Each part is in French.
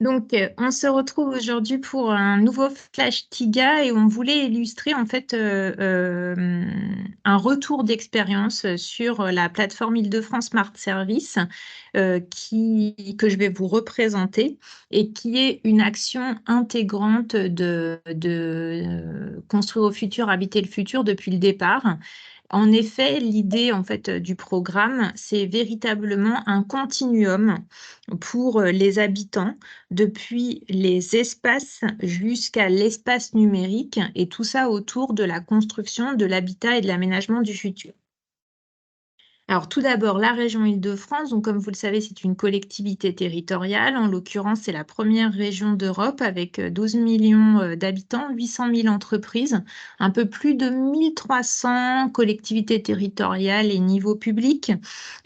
Donc, on se retrouve aujourd'hui pour un nouveau Flash TIGA et on voulait illustrer en fait un retour d'expérience sur la plateforme Île-de-France Smart Service que je vais vous représenter et qui est une action intégrante de Construire au futur, habiter le futur depuis le départ. En effet, l'idée en fait du programme, c'est véritablement un continuum pour les habitants, depuis les espaces jusqu'à l'espace numérique, et tout ça autour de la construction, de l'habitat et de l'aménagement du futur. Alors, tout d'abord, la région Île-de-France, donc comme vous le savez, c'est une collectivité territoriale. En l'occurrence, c'est la première région d'Europe avec 12 millions d'habitants, 800 000 entreprises, un peu plus de 1300 collectivités territoriales et niveaux publics.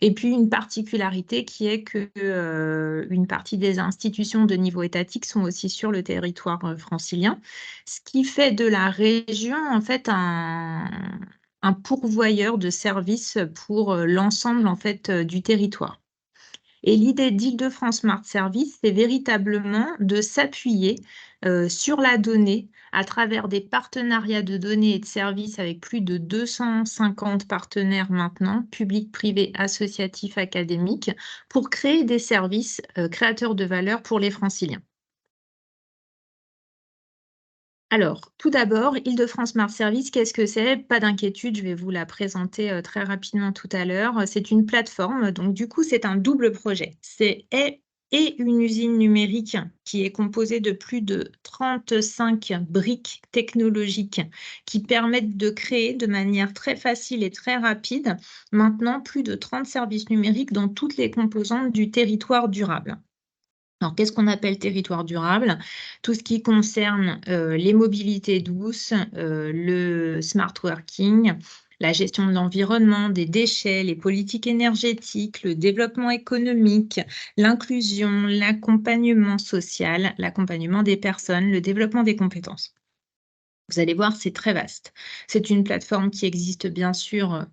Et puis, une particularité qui est que une partie des institutions de niveau étatique sont aussi sur le territoire francilien, ce qui fait de la région, en fait, un pourvoyeur de services pour l'ensemble en fait du territoire. Et l'idée d'Île-de-France Smart Service, c'est véritablement de s'appuyer sur la donnée à travers des partenariats de données et de services avec plus de 250 partenaires maintenant, publics, privés, associatifs, académiques, pour créer des services créateurs de valeur pour les franciliens. Alors, tout d'abord, Île-de-France Smart Service, qu'est-ce que c'est? Pas d'inquiétude, je vais vous la présenter très rapidement tout à l'heure. C'est une plateforme, donc du coup, c'est un double projet. C'est une usine numérique qui est composée de plus de 35 briques technologiques qui permettent de créer de manière très facile et très rapide maintenant plus de 30 services numériques dans toutes les composantes du territoire durable. Alors, qu'est-ce qu'on appelle territoire durable? Tout ce qui concerne les mobilités douces, le smart working, la gestion de l'environnement, des déchets, les politiques énergétiques, le développement économique, l'inclusion, l'accompagnement social, l'accompagnement des personnes, le développement des compétences. Vous allez voir, c'est très vaste. C'est une plateforme qui existe bien sûr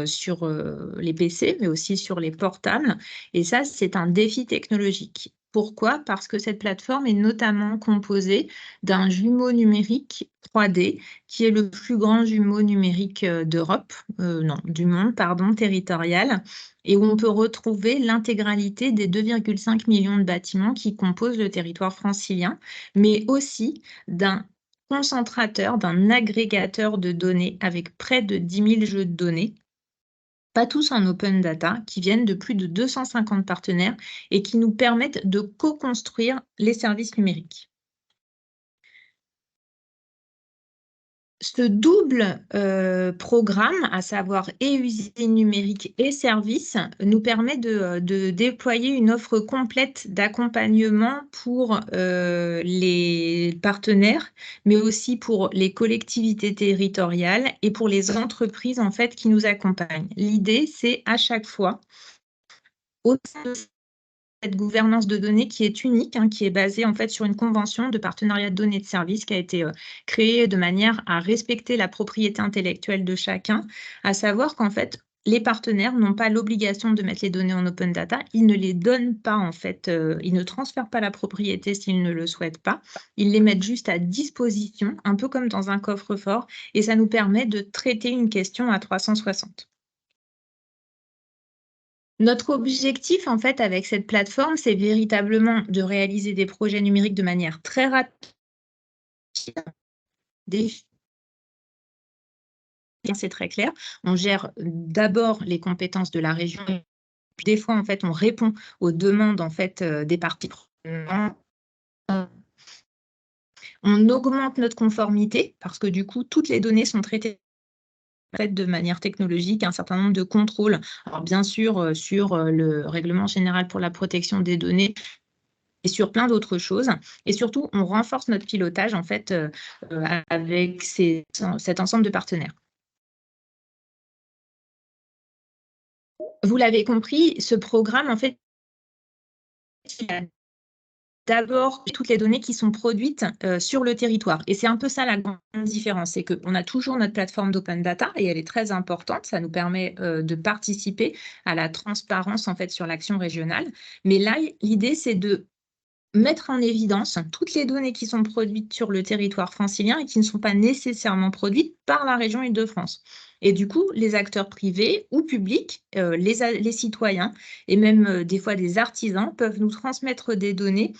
sur les PC, mais aussi sur les portables. Et ça, c'est un défi technologique. Pourquoi? Parce que cette plateforme est notamment composée d'un jumeau numérique 3D, qui est le plus grand jumeau numérique d'Europe, non, du monde, pardon, territorial, et où on peut retrouver l'intégralité des 2,5 millions de bâtiments qui composent le territoire francilien, mais aussi d'un concentrateur, d'un agrégateur de données avec près de 10 000 jeux de données, pas tous en open data, qui viennent de plus de 250 partenaires et qui nous permettent de co-construire les services numériques. Ce double programme, à savoir et usine numérique et services, nous permet de déployer une offre complète d'accompagnement pour les partenaires, mais aussi pour les collectivités territoriales et pour les entreprises en fait, qui nous accompagnent. L'idée, c'est à chaque fois, au sein de cette gouvernance de données qui est unique, qui est basée en fait sur une convention de partenariat de données de services qui a été créée de manière à respecter la propriété intellectuelle de chacun, à savoir qu'en fait, les partenaires n'ont pas l'obligation de mettre les données en open data, ils ne les donnent pas en fait, ils ne transfèrent pas la propriété s'ils ne le souhaitent pas, ils les mettent juste à disposition, un peu comme dans un coffre-fort, et ça nous permet de traiter une question à 360. Notre objectif, en fait, avec cette plateforme, c'est véritablement de réaliser des projets numériques de manière très rapide. C'est très clair. On gère d'abord les compétences de la région. Puis des fois, en fait, on répond aux demandes en fait, des parties prenantes. On augmente notre conformité parce que du coup, toutes les données sont traitées de manière technologique, un certain nombre de contrôles. Alors bien sûr, sur le règlement général pour la protection des données et sur plein d'autres choses. Et surtout, on renforce notre pilotage en fait avec cet ensemble de partenaires. Vous l'avez compris, ce programme, en fait, d'abord toutes les données qui sont produites sur le territoire. Et c'est un peu ça la grande différence, c'est qu'on a toujours notre plateforme d'open data et elle est très importante. Ça nous permet de participer à la transparence en fait sur l'action régionale. Mais là, l'idée, c'est de mettre en évidence toutes les données qui sont produites sur le territoire francilien et qui ne sont pas nécessairement produites par la région Île-de-France. Et du coup, les acteurs privés ou publics, les citoyens et même des fois des artisans peuvent nous transmettre des données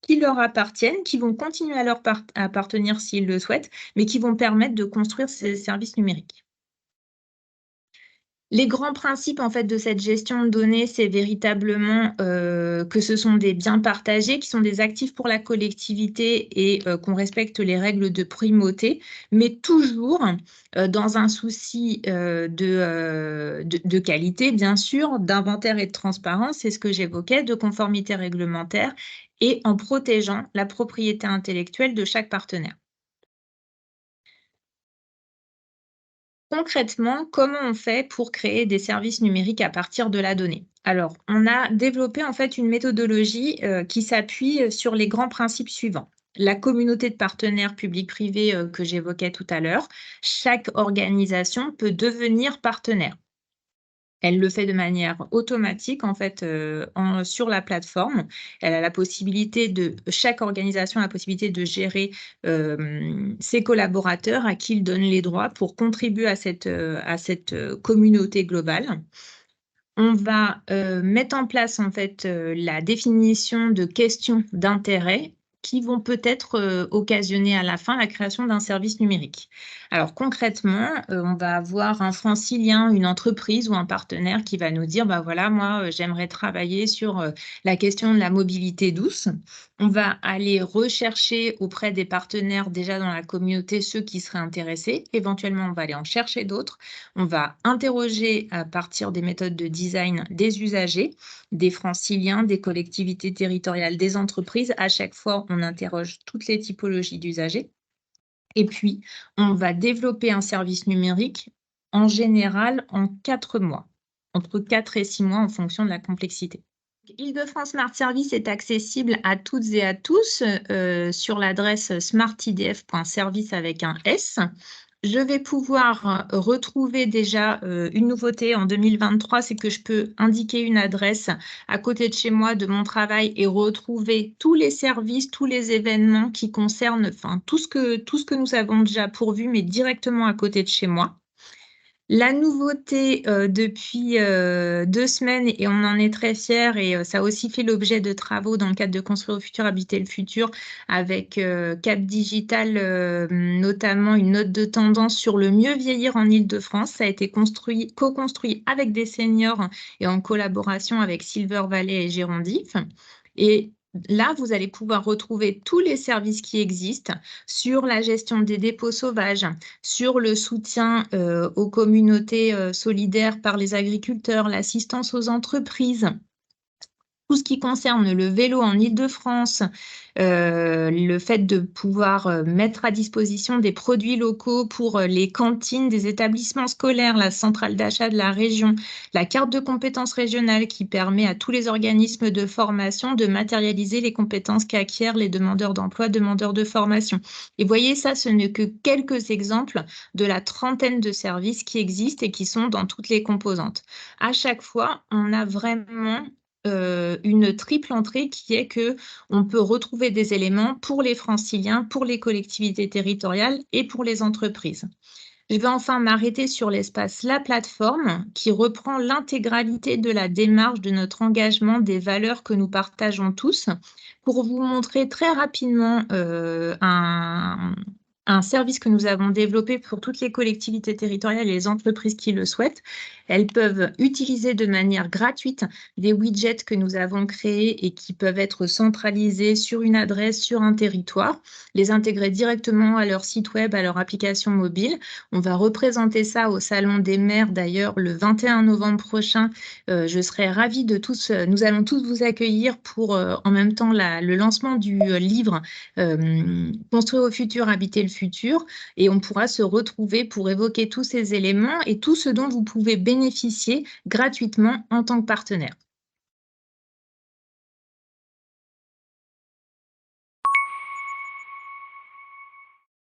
qui leur appartiennent, qui vont continuer à leur appartenir s'ils le souhaitent, mais qui vont permettre de construire ces services numériques. Les grands principes en fait, de cette gestion de données, c'est véritablement que ce sont des biens partagés, qui sont des actifs pour la collectivité et qu'on respecte les règles de primauté, mais toujours dans un souci de qualité, bien sûr, d'inventaire et de transparence, c'est ce que j'évoquais, de conformité réglementaire et en protégeant la propriété intellectuelle de chaque partenaire. Concrètement, comment on fait pour créer des services numériques à partir de la donnée? Alors, on a développé en fait une méthodologie qui s'appuie sur les grands principes suivants. La communauté de partenaires publics-privés que j'évoquais tout à l'heure, chaque organisation peut devenir partenaire. Elle le fait de manière automatique, en fait, sur la plateforme. Elle a la possibilité chaque organisation a la possibilité de gérer ses collaborateurs à qui il donne les droits pour contribuer à cette communauté globale. On va mettre en place, en fait, la définition de questions d'intérêt qui vont peut-être occasionner à la fin la création d'un service numérique. Alors concrètement, on va avoir un francilien, une entreprise ou un partenaire qui va nous dire, bah voilà, moi j'aimerais travailler sur la question de la mobilité douce. On va aller rechercher auprès des partenaires déjà dans la communauté ceux qui seraient intéressés. Éventuellement, on va aller en chercher d'autres. On va interroger à partir des méthodes de design des usagers, des franciliens, des collectivités territoriales, des entreprises. À chaque fois, on interroge toutes les typologies d'usagers. Et puis, on va développer un service numérique, en général, en 4 mois, entre 4 et 6 mois en fonction de la complexité. Île-de-France Smart Service est accessible à toutes et à tous sur l'adresse smartidf.service avec un S. Je vais pouvoir retrouver déjà une nouveauté en 2023, c'est que je peux indiquer une adresse à côté de chez moi de mon travail et retrouver tous les services, tous les événements qui concernent, enfin tout ce que nous avons déjà pourvu, mais directement à côté de chez moi. La nouveauté depuis 2 semaines, et on en est très fiers, et ça a aussi fait l'objet de travaux dans le cadre de Construire au futur, habiter le futur, avec Cap Digital, notamment une note de tendance sur le mieux vieillir en Île-de-France. Ça a été co-construit avec des seniors et en collaboration avec Silver Valley et Gérondif. Et là, vous allez pouvoir retrouver tous les services qui existent sur la gestion des dépôts sauvages, sur le soutien aux communautés solidaires par les agriculteurs, l'assistance aux entreprises, tout ce qui concerne le vélo en Île-de-France, le fait de pouvoir mettre à disposition des produits locaux pour les cantines des établissements scolaires, la centrale d'achat de la région, la carte de compétences régionales qui permet à tous les organismes de formation de matérialiser les compétences qu'acquièrent les demandeurs d'emploi, demandeurs de formation. Et voyez, ça, ce n'est que quelques exemples de la trentaine de services qui existent et qui sont dans toutes les composantes. À chaque fois, on a vraiment une triple entrée qui est que on peut retrouver des éléments pour les franciliens, pour les collectivités territoriales et pour les entreprises. Je vais enfin m'arrêter sur l'espace La Plateforme qui reprend l'intégralité de la démarche de notre engagement, des valeurs que nous partageons tous, pour vous montrer très rapidement un service que nous avons développé pour toutes les collectivités territoriales et les entreprises qui le souhaitent. Elles peuvent utiliser de manière gratuite des widgets que nous avons créés et qui peuvent être centralisés sur une adresse, sur un territoire, les intégrer directement à leur site web, à leur application mobile. On va représenter ça au Salon des maires, d'ailleurs, le 21 novembre prochain. Je serai ravie de tous, nous allons tous vous accueillir pour en même temps le lancement du livre Construire au futur, habiter le futur. Et on pourra se retrouver pour évoquer tous ces éléments et tout ce dont vous pouvez bénéficier gratuitement en tant que partenaire.